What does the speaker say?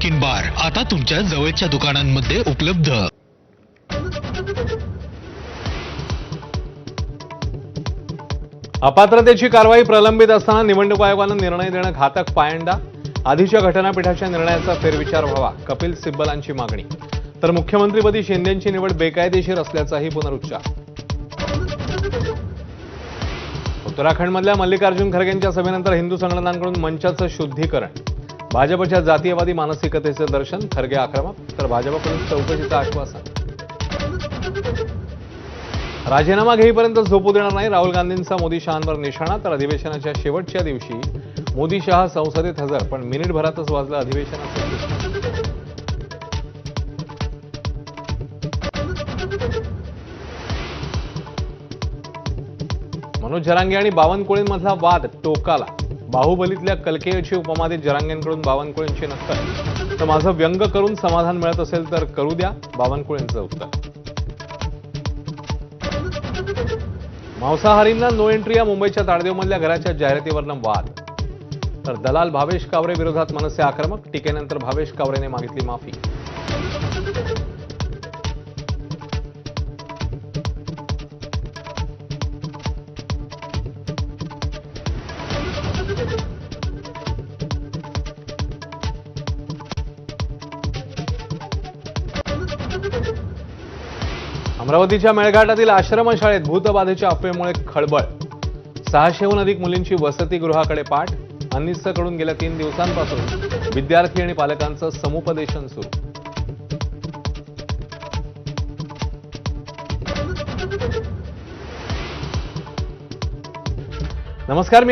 नमकीन बार आता तुमच्या जवळच्या दुकानांमध्ये उपलब्ध। अपात्रतेची कारवाई प्रलंबित असताना निवडणूक आयोगाने निर्णय देणं घातक पायंडा। आधीच्या घटनापीठाच्या निर्णयाचा फेरविचार व्हावा, कपिल सिब्बलांची मागणी। तर मुख्यमंत्रीपदी शिंदेंची निवड बेकायदेशीर असल्याचाही पुनरुच्चार। उत्तराखंडमधल्या मल्लिकार्जुन खरगेंच्या सभेनंतर हिंदू संघटनांकडून मंचाचं शुद्धीकरण। भाजपच्या जातीयवादी मानसिकतेचे दर्शन, खरगे आक्रमक, तर भाजपकडून चौकशीचं आश्वासन। राजीनामा घेईपर्यंत झोपू देणार नाही, राहुल गांधींचा मोदी शहांवर निशाणा। तर अधिवेशनाच्या शेवटच्या दिवशी मोदी शहा संसदेत हजर, पण मिनिटभरातच वाजलं अधिवेशनाचं सूत्र। मनोज जरांगे आणि बावनकुळेंमधला वाद टोकाला। बाहुबलीतल्या कलकेची उपमा देत जरांगेंकडून बावनकुळेंची नक्कल। तर माझं व्यंग करून समाधान मिळत असेल तर करू द्या, बावनकुळेंचं उत्तर। मांसाहारींना नो एंट्री या मुंबईच्या ताडदेवमधल्या घराच्या जाहिरातीवरनं वाद। तर दलाल भावेश कावरे विरोधात मनसे आक्रमक, टीकेनंतर भावेश कावरेने मागितली माफी। अमरावतीच्या मेळघाटातील आश्रमशाळेत भूतबाधेच्या अफवेमुळे खळबळ। 600हून अधिक मुलींची वसतिगृहाकडे पाठ। अन्निसकडून गेल्या 3 दिवसांपासून विद्यार्थी आणि पालकांचं समुपदेशन सुरू। नमस्कार।